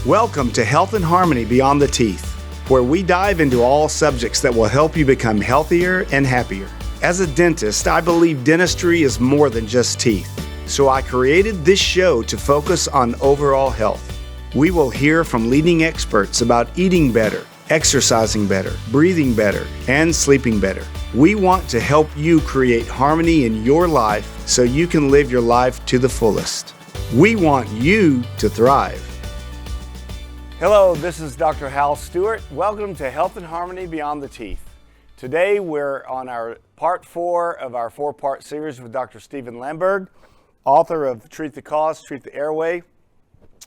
Welcome to Health and Harmony Beyond the Teeth, where we dive into all subjects that will help you become healthier and happier. As a dentist, I believe dentistry is more than just teeth, so I created this show to focus on overall health. We will hear from leading experts about eating better, exercising better, breathing better, and sleeping better. We want to help you create harmony in your life so you can live your life to the fullest. We want you to thrive. Hello, this is Dr. Hal Stewart. Welcome to Health and Harmony Beyond the Teeth. Today we're on our part 4 of our 4-part series with Dr. Stephen Lemberg, author of Treat the Cause, Treat the Airway.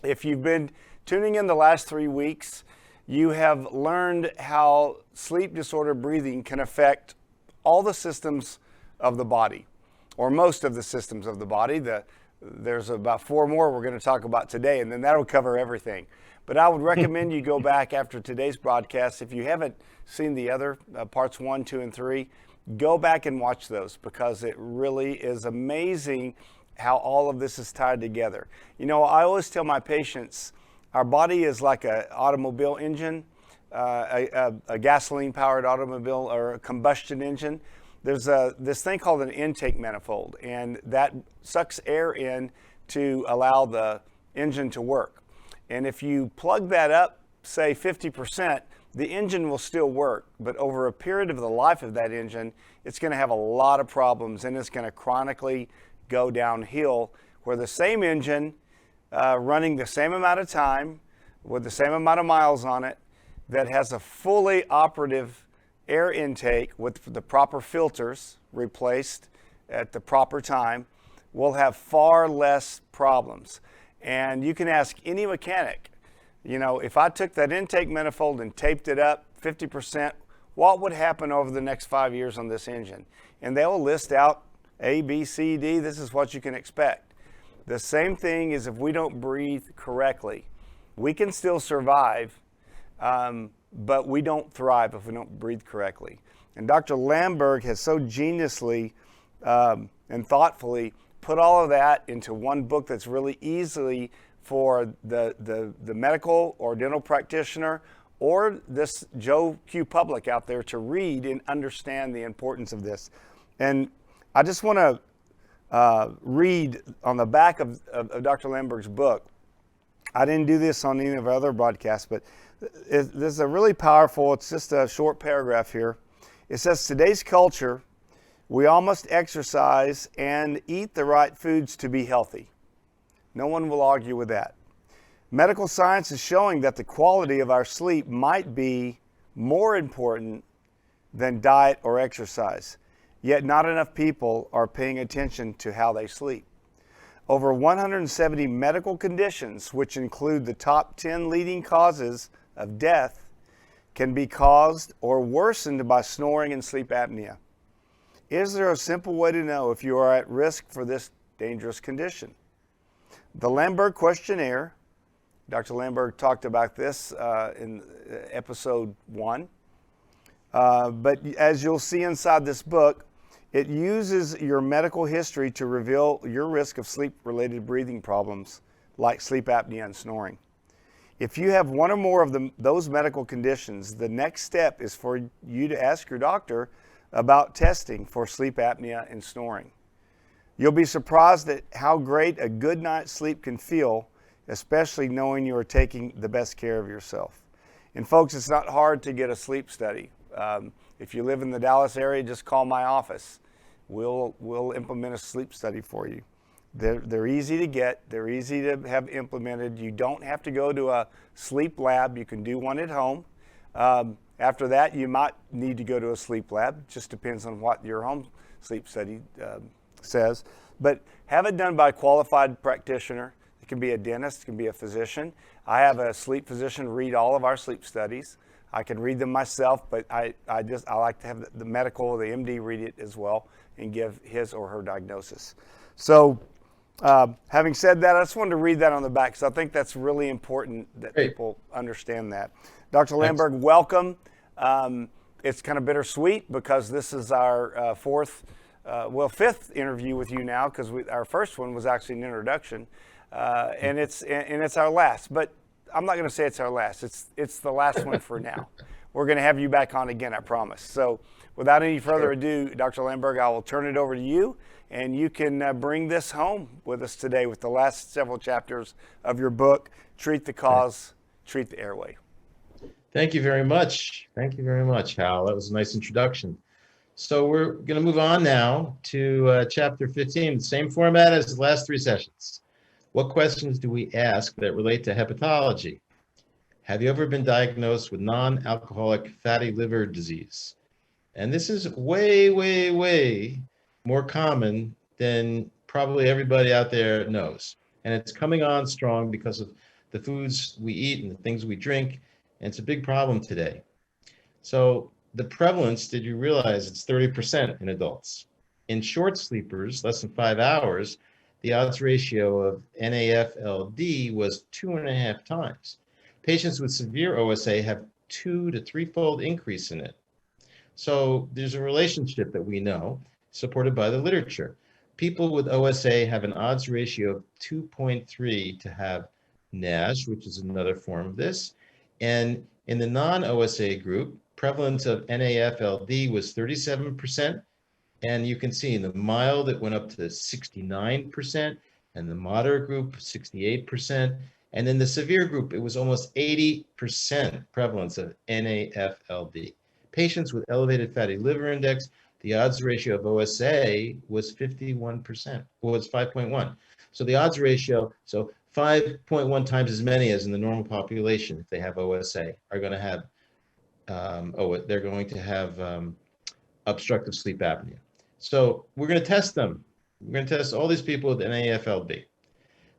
If you've been tuning in the last 3 weeks, you have learned how sleep disorder breathing can affect all the systems of the body, or most of the systems of the body. There's about 4 more we're going to talk about today, and then that'll cover everything. But I would recommend you go back after today's broadcast. If you haven't seen the other parts 1, 2, and 3, go back and watch those, because it really is amazing how all of this is tied together. You know, I always tell my patients, our body is like an automobile engine, a gasoline-powered automobile or a combustion engine. There's this thing called an intake manifold, and that sucks air in to allow the engine to work. And if you plug that up, say 50%, the engine will still work, but over a period of the life of that engine, it's going to have a lot of problems, and it's going to chronically go downhill, where the same engine running the same amount of time with the same amount of miles on it, that has a fully operative air intake with the proper filters replaced at the proper time, will have far less problems. And you can ask any mechanic, you know, if I took that intake manifold and taped it up 50%, what would happen over the next 5 years on this engine? And they'll list out A, B, C, D. This is what you can expect. The same thing is if we don't breathe correctly. We can still survive, but we don't thrive if we don't breathe correctly. And Dr. Lamberg has so geniusly and thoughtfully put all of that into one book that's really easily for the medical or dental practitioner or this Joe Q public out there to read and understand the importance of this. And I just want to read on the back of Dr. Lamberg's book. I didn't do this on any of our other broadcasts, but this is a really powerful, it's just a short paragraph here. It says, today's culture, we all must exercise and eat the right foods to be healthy. No one will argue with that. Medical science is showing that the quality of our sleep might be more important than diet or exercise, yet not enough people are paying attention to how they sleep. Over 170 medical conditions, which include the top 10 leading causes of death, can be caused or worsened by snoring and sleep apnea. Is there a simple way to know if you are at risk for this dangerous condition? The Lemberg Questionnaire, Dr. Lemberg talked about this in episode 1, but as you'll see inside this book, it uses your medical history to reveal your risk of sleep-related breathing problems like sleep apnea and snoring. If you have one or more of those medical conditions, the next step is for you to ask your doctor about testing for sleep apnea and snoring. You'll be surprised at how great a good night's sleep can feel, especially knowing you are taking the best care of yourself. And folks, it's not hard to get a sleep study. If you live in the Dallas area, just call my office. We'll implement a sleep study for you. They're easy to get. They're easy to have implemented. You don't have to go to a sleep lab. You can do one at home. After that, you might need to go to a sleep lab. It just depends on what your home sleep study says. But have it done by a qualified practitioner. It can be a dentist, it can be a physician. I have a sleep physician read all of our sleep studies. I can read them myself, but I like to have the medical, the MD read it as well and give his or her diagnosis. So having said that, I just wanted to read that on the back, because I think that's really important that people understand that. Dr. Lemberg, welcome. It's kind of bittersweet because this is our fifth interview with you now, because our first one was actually an introduction, and it's our last. But I'm not going to say it's our last. It's the last one for now. We're going to have you back on again, I promise. So without any further ado, Dr. Lemberg, I will turn it over to you, and you can bring this home with us today with the last several chapters of your book, Treat the Cause, Treat the Airway. Thank you very much. Thank you very much, Hal. That was a nice introduction. So we're going to move on now to chapter 15, the same format as the last 3 sessions. What questions do we ask that relate to hepatology? Have you ever been diagnosed with non-alcoholic fatty liver disease? And this is way, way, way more common than probably everybody out there knows. And it's coming on strong because of the foods we eat and the things we drink. And it's a big problem today. So the prevalence, did you realize it's 30% in adults? In short sleepers, less than 5 hours, the odds ratio of NAFLD was 2.5 times. Patients with severe OSA have 2 to 3-fold increase in it. So there's a relationship that we know, supported by the literature. People with OSA have an odds ratio of 2.3 to have NASH, which is another form of this. And in the non-OSA group, prevalence of NAFLD was 37%. And you can see in the mild, it went up to 69%, and the moderate group, 68%. And in the severe group, it was almost 80% prevalence of NAFLD. Patients with elevated fatty liver index, the odds ratio of OSA was 51%, was 5.1. So the odds ratio, so 5.1 times as many as in the normal population, if they have OSA, are going to have, they're going to have obstructive sleep apnea. So we're going to test them. We're going to test all these people with NAFLD.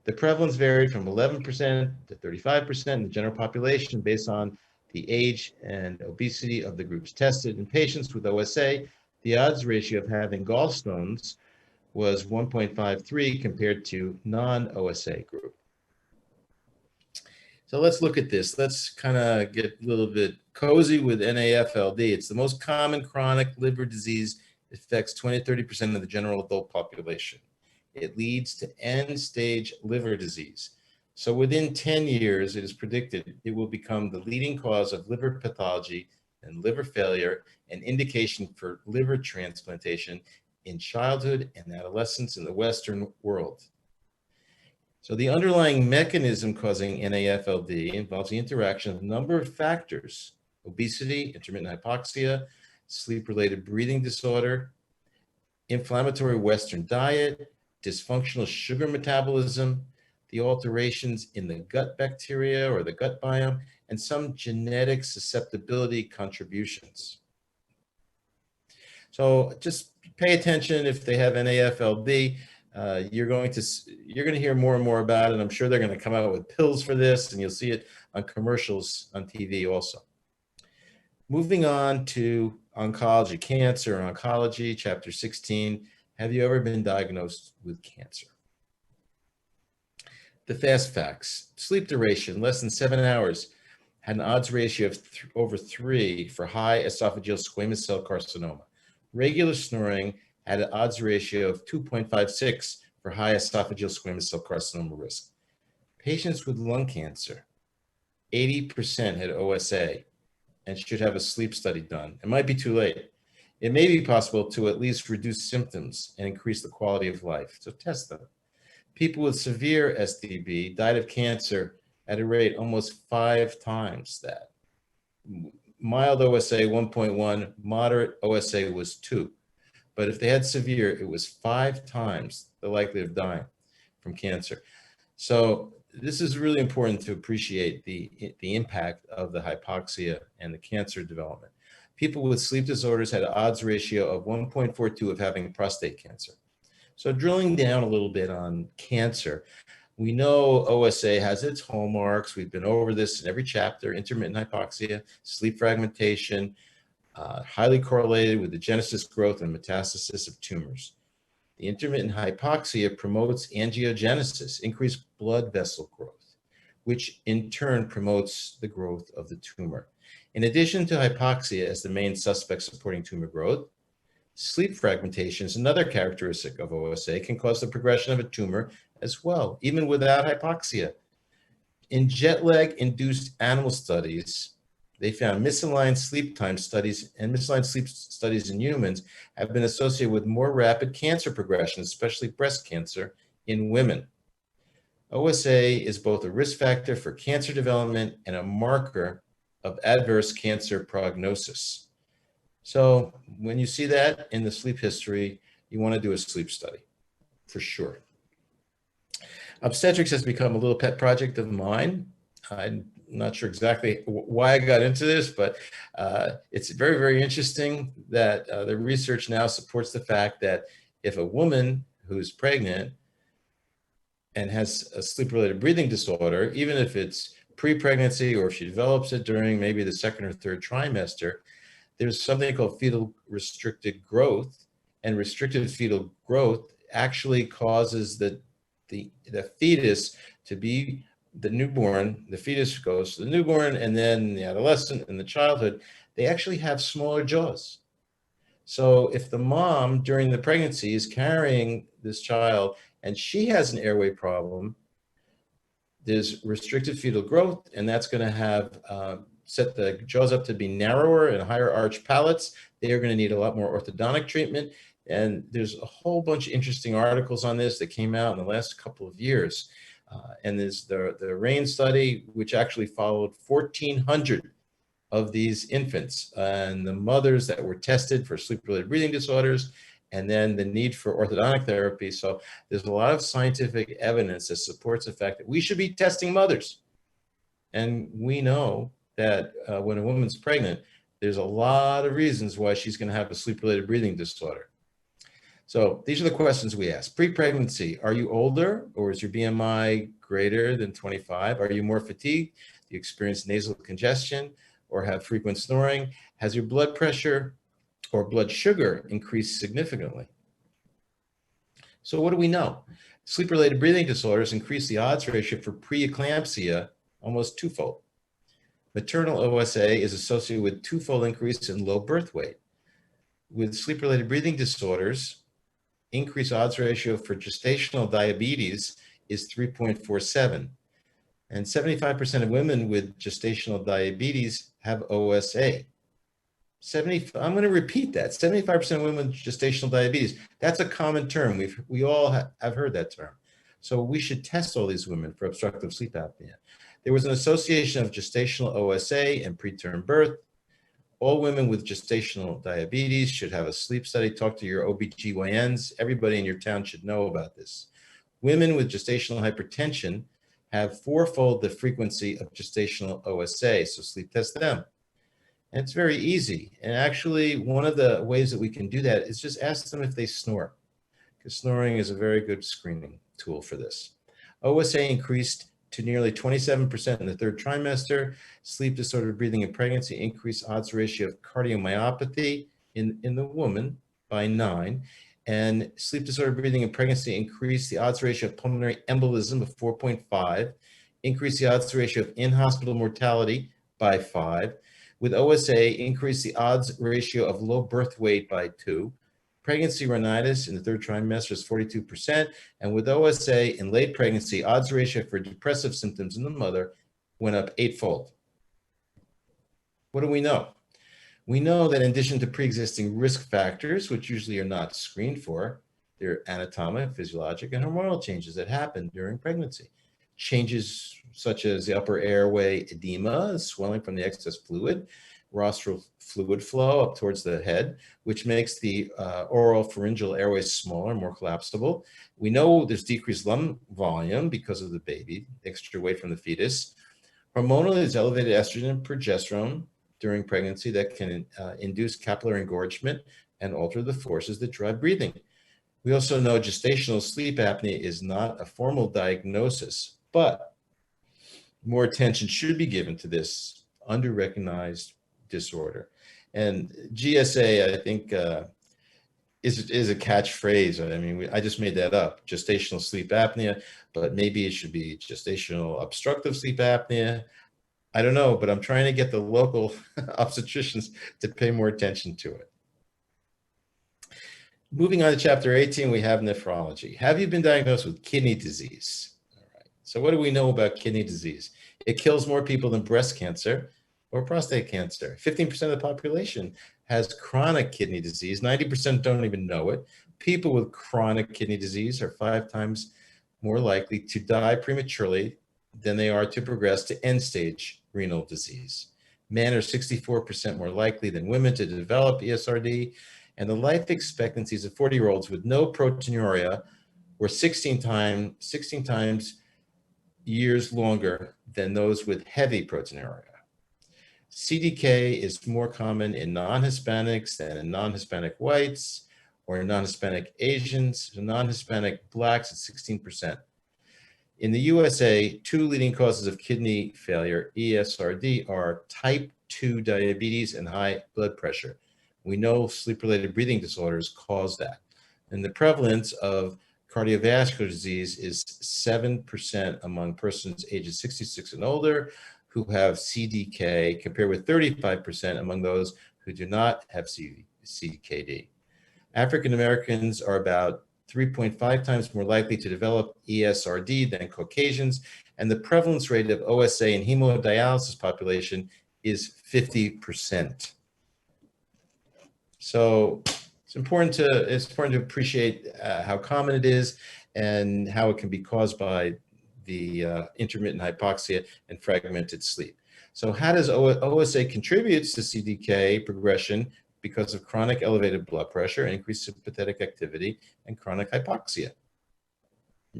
The prevalence varied from 11% to 35% in the general population based on the age and obesity of the groups tested. In patients with OSA, the odds ratio of having gallstones was 1.53 compared to non-OSA group. So let's look at this. Let's kind of get a little bit cozy with NAFLD. It's the most common chronic liver disease. It affects 20-30% of the general adult population. It leads to end-stage liver disease. So within 10 years, it is predicted it will become the leading cause of liver pathology and liver failure, and indication for liver transplantation in childhood and adolescence in the Western world. So the underlying mechanism causing NAFLD involves the interaction of a number of factors: obesity, intermittent hypoxia, sleep-related breathing disorder, inflammatory Western diet, dysfunctional sugar metabolism, the alterations in the gut bacteria or the gut biome, and some genetic susceptibility contributions. So just pay attention if they have NAFLD. You're going to hear more and more about it. I'm sure they're going to come out with pills for this, and you'll see it on commercials on TV also. Moving on to oncology, cancer and oncology, chapter 16. Have you ever been diagnosed with cancer? The fast facts: sleep duration, less than 7 hours, had an odds ratio of over 3 for high esophageal squamous cell carcinoma. Regular snoring had an odds ratio of 2.56 for high esophageal squamous cell carcinoma risk. Patients with lung cancer, 80% had OSA and should have a sleep study done. It might be too late. It may be possible to at least reduce symptoms and increase the quality of life, so test them. People with severe SDB died of cancer at a rate almost 5 times that. Mild OSA, 1.1, moderate OSA was 2. But if they had severe, it was 5 times the likelihood of dying from cancer. So this is really important to appreciate the impact of the hypoxia and the cancer development. People with sleep disorders had an odds ratio of 1.42 of having prostate cancer. So drilling down a little bit on cancer, we know OSA has its hallmarks. We've been over this in every chapter: intermittent hypoxia, sleep fragmentation, highly correlated with the genesis, growth, and metastasis of tumors. The intermittent hypoxia promotes angiogenesis, increased blood vessel growth, which in turn promotes the growth of the tumor. In addition to hypoxia as the main suspect supporting tumor growth, sleep fragmentation is another characteristic of OSA, can cause the progression of a tumor as well, even without hypoxia. In jet lag-induced animal studies, they found misaligned sleep time studies and misaligned sleep studies in humans have been associated with more rapid cancer progression, especially breast cancer in women. OSA is both a risk factor for cancer development and a marker of adverse cancer prognosis. So when you see that in the sleep history, you want to do a sleep study for sure. Obstetrics has become a little pet project of mine. I'm not sure exactly why I got into this, but it's very, very interesting that the research now supports the fact that if a woman who's pregnant and has a sleep-related breathing disorder, even if it's pre-pregnancy or if she develops it during maybe the second or third trimester, there's something called fetal restricted growth, and restricted fetal growth actually causes the fetus to be the newborn. The fetus goes to the newborn, and then the adolescent and the childhood, they actually have smaller jaws. So if the mom during the pregnancy is carrying this child and she has an airway problem, there's restricted fetal growth, and that's going to have set the jaws up to be narrower and higher arch palates. They are going to need a lot more orthodontic treatment. And there's a whole bunch of interesting articles on this that came out in the last couple of years. And there's the RAIN study, which actually followed 1,400 of these infants and the mothers that were tested for sleep-related breathing disorders, and then the need for orthodontic therapy. So there's a lot of scientific evidence that supports the fact that we should be testing mothers. And we know that when a woman's pregnant, there's a lot of reasons why she's going to have a sleep-related breathing disorder. So these are the questions we ask. Pre-pregnancy, are you older or is your BMI greater than 25? Are you more fatigued? Do you experience nasal congestion or have frequent snoring? Has your blood pressure or blood sugar increased significantly? So what do we know? Sleep-related breathing disorders increase the odds ratio for preeclampsia almost twofold. Maternal OSA is associated with twofold increase in low birth weight. With sleep-related breathing disorders, increased odds ratio for gestational diabetes is 3.47. And 75% of women with gestational diabetes have OSA. I'm going to repeat that. 75% of women with gestational diabetes. That's a common term. We all have heard that term. So we should test all these women for obstructive sleep apnea. There was an association of gestational OSA and preterm birth. All women with gestational diabetes should have a sleep study. Talk to your OBGYNs. Everybody in your town should know about this. Women with gestational hypertension have fourfold the frequency of gestational OSA, so sleep test them. And it's very easy. And actually, one of the ways that we can do that is just ask them if they snore, because snoring is a very good screening tool for this. OSA increased to nearly 27% in the third trimester. Sleep disordered breathing in pregnancy increased odds ratio of cardiomyopathy in the woman by 9. And sleep disordered breathing in pregnancy increased the odds ratio of pulmonary embolism of 4.5, increased the odds ratio of in-hospital mortality by 5. With OSA, increased the odds ratio of low birth weight by 2. Pregnancy rhinitis in the third trimester is 42%. And with OSA in late pregnancy, odds ratio for depressive symptoms in the mother went up 8-fold. What do we know? We know that in addition to pre-existing risk factors, which usually are not screened for, there are anatomic, physiologic, and hormonal changes that happen during pregnancy. Changes such as the upper airway edema, swelling from the excess fluid, rostral fluid flow up towards the head, which makes the oral pharyngeal airway smaller, more collapsible. We know there's decreased lung volume because of the baby, extra weight from the fetus. Hormonally, there's elevated estrogen and progesterone during pregnancy that can induce capillary engorgement and alter the forces that drive breathing. We also know gestational sleep apnea is not a formal diagnosis, but more attention should be given to this under-recognized disorder. And GSA, I think, is a catchphrase. I mean, I just made that up, gestational sleep apnea, but maybe it should be gestational obstructive sleep apnea. I don't know, but I'm trying to get the local obstetricians to pay more attention to it. Moving on to chapter 18, we have nephrology. Have you been diagnosed with kidney disease? All right. So what do we know about kidney disease? It kills more people than breast cancer or prostate cancer. 15% of the population has chronic kidney disease. 90% don't even know it. People with chronic kidney disease are 5 times more likely to die prematurely than they are to progress to end-stage renal disease. Men are 64% more likely than women to develop ESRD, and the life expectancies of 40-year-olds with no proteinuria were 16 times years longer than those with heavy proteinuria. CDK is more common in non-Hispanics than in non-Hispanic whites or in non-Hispanic Asians. Non-Hispanic blacks at 16%. In the USA, 2 leading causes of kidney failure, ESRD, are type 2 diabetes and high blood pressure. We know sleep-related breathing disorders cause that. And the prevalence of cardiovascular disease is 7% among persons ages 66 and older who have CDK, compared with 35% among those who do not have CKD. African Americans are about 3.5 times more likely to develop ESRD than Caucasians, and the prevalence rate of OSA in hemodialysis population is 50%. So it's important to appreciate how common it is and how it can be caused by the intermittent hypoxia and fragmented sleep. So how does OSA contribute to CDK progression? Because of chronic elevated blood pressure, increased sympathetic activity, and chronic hypoxia.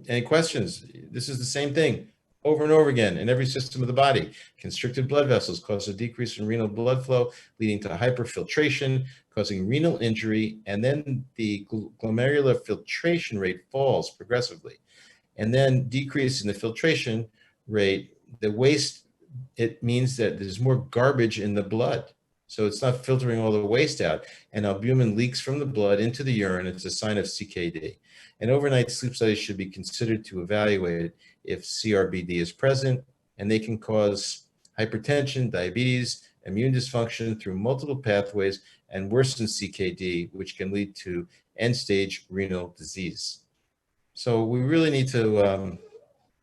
Any questions? This is the same thing over and over again in every system of the body. Constricted blood vessels cause a decrease in renal blood flow, leading to hyperfiltration, causing renal injury, and then the glomerular filtration rate falls progressively. And then decrease in the filtration rate, the waste, it means that there's more garbage in the blood. So it's not filtering all the waste out, and albumin leaks from the blood into the urine. It's a sign of CKD. And overnight sleep studies should be considered to evaluate if CRBD is present, and they can cause hypertension, diabetes, immune dysfunction through multiple pathways, and worsen CKD, which can lead to end-stage renal disease. So we really need to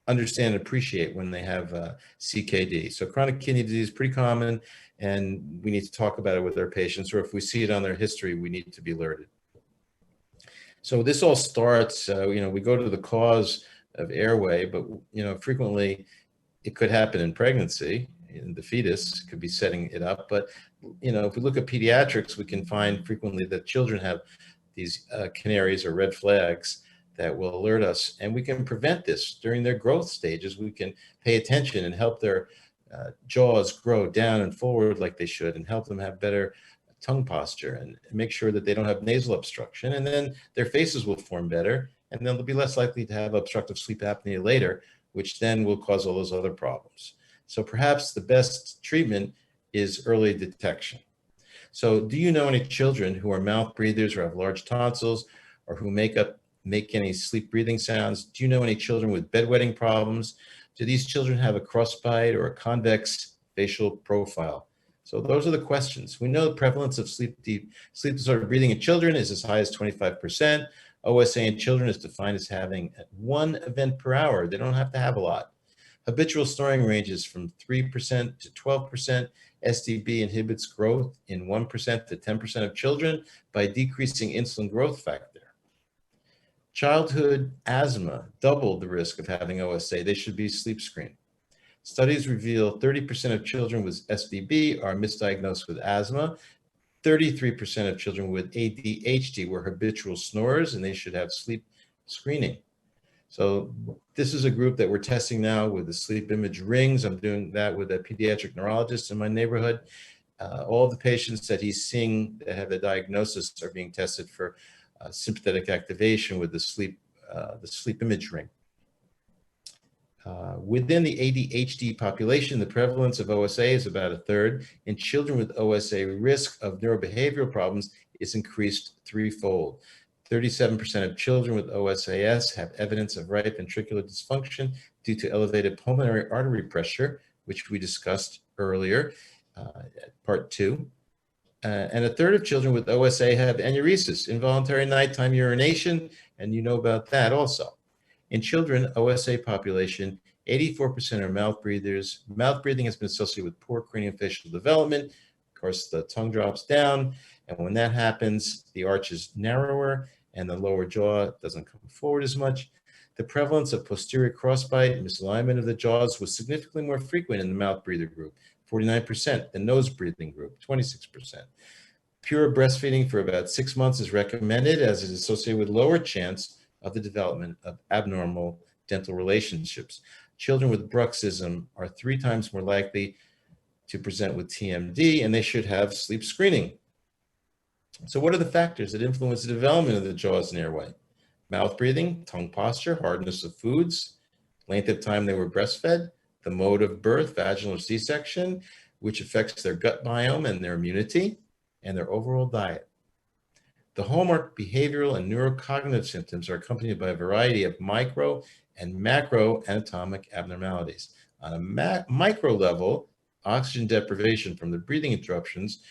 understand and appreciate when they have CKD. So chronic kidney disease is pretty common, and we need to talk about it with our patients, or if we see it on their history, we need to be alerted. So this all starts, we go to the cause of airway, but, frequently it could happen in pregnancy, and the fetus could be setting it up. But, if we look at pediatrics, we can find frequently that children have these canaries or red flags that will alert us, and we can prevent this during their growth stages. We can pay attention and help their jaws grow down and forward like they should, and help them have better tongue posture, and make sure that they don't have nasal obstruction, and then their faces will form better, and then they'll be less likely to have obstructive sleep apnea later, which then will cause all those other problems. So perhaps the best treatment is early detection. So do you know any children who are mouth breathers or have large tonsils, or who make any sleep breathing sounds? Do you know any children with bedwetting problems? Do these children have a crossbite or a convex facial profile? So those are the questions. We know the prevalence of sleep disorder breathing in children is as high as 25%. OSA in children is defined as having 1 event per hour. They don't have to have a lot. Habitual snoring ranges from 3% to 12%. SDB inhibits growth in 1% to 10% of children by decreasing insulin growth factor. Childhood asthma doubled the risk of having OSA. They should be sleep screened. Studies reveal 30% of children with SVB are misdiagnosed with asthma. 33% of children with ADHD were habitual snorers, and they should have sleep screening. So this is a group that we're testing now with the sleep image rings. I'm doing that with a pediatric neurologist in my neighborhood. All the patients that he's seeing that have the diagnosis are being tested for sympathetic activation with the sleep image ring. Within the ADHD population, the prevalence of OSA is about 1/3. In children with OSA, risk of neurobehavioral problems is increased 3-fold. 37% of children with OSAS have evidence of right ventricular dysfunction due to elevated pulmonary artery pressure, which we discussed earlier, part 2. And 1/3 of children with OSA have enuresis, involuntary nighttime urination, and you know about that also. In children, OSA population, 84% are mouth breathers. Mouth breathing has been associated with poor craniofacial development. Of course, the tongue drops down, and when that happens, the arch is narrower and the lower jaw doesn't come forward as much. The prevalence of posterior crossbite and misalignment of the jaws was significantly more frequent in the mouth breather group, 49%, the nose breathing group, 26%. Pure breastfeeding for about 6 months is recommended, as it is associated with lower chance of the development of abnormal dental relationships. Children with bruxism are 3 times more likely to present with TMD, and they should have sleep screening. So what are the factors that influence the development of the jaws and airway? Mouth breathing, tongue posture, hardness of foods, length of time they were breastfed, the mode of birth, vaginal or C-section, which affects their gut biome and their immunity, and their overall diet. The hallmark behavioral and neurocognitive symptoms are accompanied by a variety of micro and macro anatomic abnormalities. On a micro level, oxygen deprivation from the breathing interruptions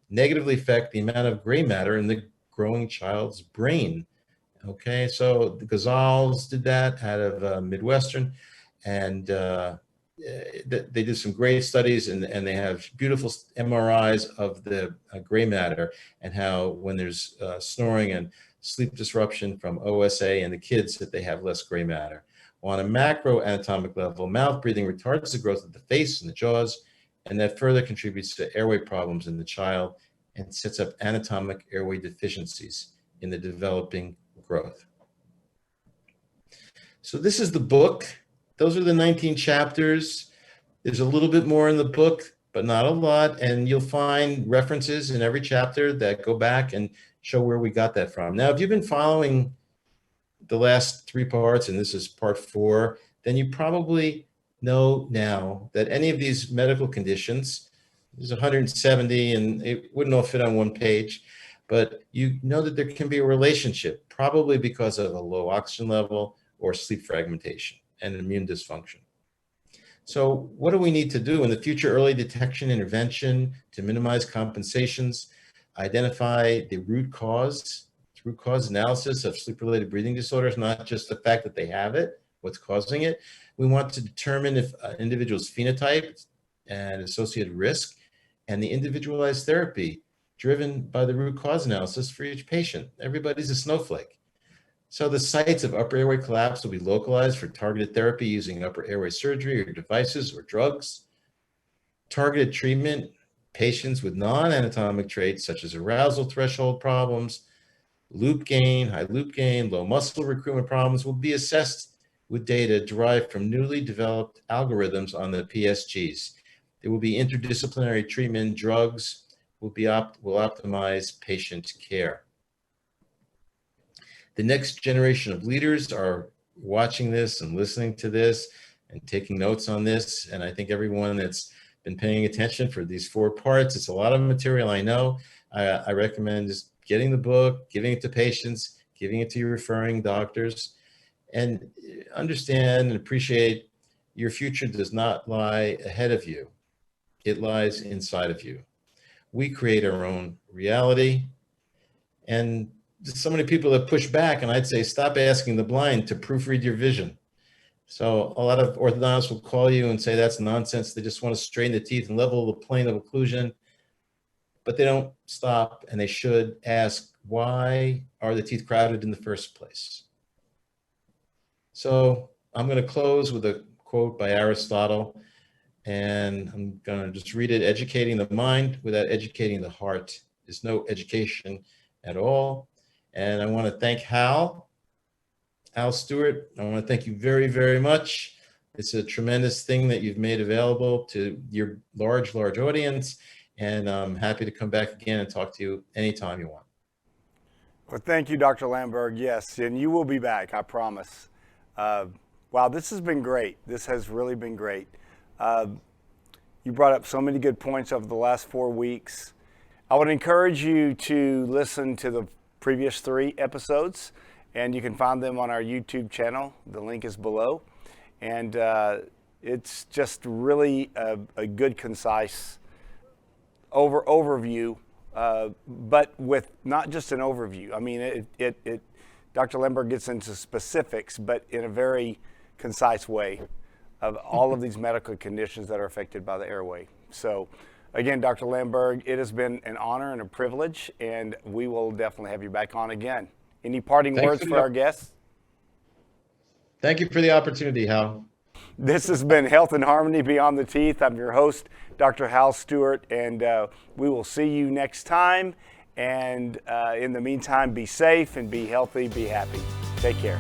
negatively affect the amount of gray matter in the growing child's brain. Okay, so the Gonzalez did that out of Midwestern, and they did some great studies, and they have beautiful MRIs of the gray matter and how when there's snoring and sleep disruption from OSA and the kids that they have less gray matter. On a macro anatomic level, mouth breathing retards the growth of the face and the jaws, and that further contributes to airway problems in the child and sets up anatomic airway deficiencies in the developing growth. So this is the book. Those are the 19 chapters. There's a little bit more in the book, but not a lot. And you'll find references in every chapter that go back and show where we got that from. Now, if you've been following the last 3 parts, and this is part 4, then you probably know now that any of these medical conditions, there's 170, and it wouldn't all fit on one page, but you know that there can be a relationship, probably because of a low oxygen level or sleep fragmentation and immune dysfunction. So what do we need to do in the future? Early detection, intervention to minimize compensations, identify the root cause analysis of sleep-related breathing disorders, not just the fact that they have it, what's causing it. We want to determine if an individual's phenotype and associated risk, and the individualized therapy driven by the root cause analysis for each patient. Everybody's a snowflake. So the sites of upper airway collapse will be localized for targeted therapy using upper airway surgery or devices or drugs. Targeted treatment, patients with non-anatomic traits such as arousal threshold problems, loop gain, high loop gain, low muscle recruitment problems will be assessed with data derived from newly developed algorithms on the PSGs. There will be interdisciplinary treatment. Drugs will optimize patient care. The next generation of leaders are watching this and listening to this and taking notes on this. And I think everyone that's been paying attention for these 4 parts, it's a lot of material, I know. I recommend just getting the book, giving it to patients, giving it to your referring doctors, and understand and appreciate your future does not lie ahead of you. It lies inside of you. We create our own reality. And there's so many people that push back, and I'd say stop asking the blind to proofread your vision. So a lot of orthodontists will call you and say that's nonsense. They just want to straighten the teeth and level the plane of occlusion, but they don't stop, and they should ask, why are the teeth crowded in the first place? So I'm going to close with a quote by Aristotle, and I'm going to just read it. Educating the mind without educating the heart is no education at all. And I want to thank Hal Stewart. I want to thank you very, very much. It's a tremendous thing that you've made available to your large audience. And I'm happy to come back again and talk to you anytime you want. Well, thank you, Dr. Lamberg. Yes, and you will be back, I promise. Wow, this has been great. This has really been great. You brought up so many good points over the last 4 weeks. I would encourage you to listen to the previous 3 episodes, and you can find them on our YouTube channel. The link is below. And it's just really a good, concise overview, but with not just an overview. I mean, Dr. Lemberg gets into specifics, but in a very concise way. of all of these medical conditions that are affected by the airway. So again, Dr. Lemberg, it has been an honor and a privilege, and we will definitely have you back on again. Any parting words for our guests? Thank you for the opportunity, Hal. This has been Health and Harmony Beyond the Teeth. I'm your host, Dr. Hal Stewart, and we will see you next time. And in the meantime, be safe and be healthy, be happy. Take care.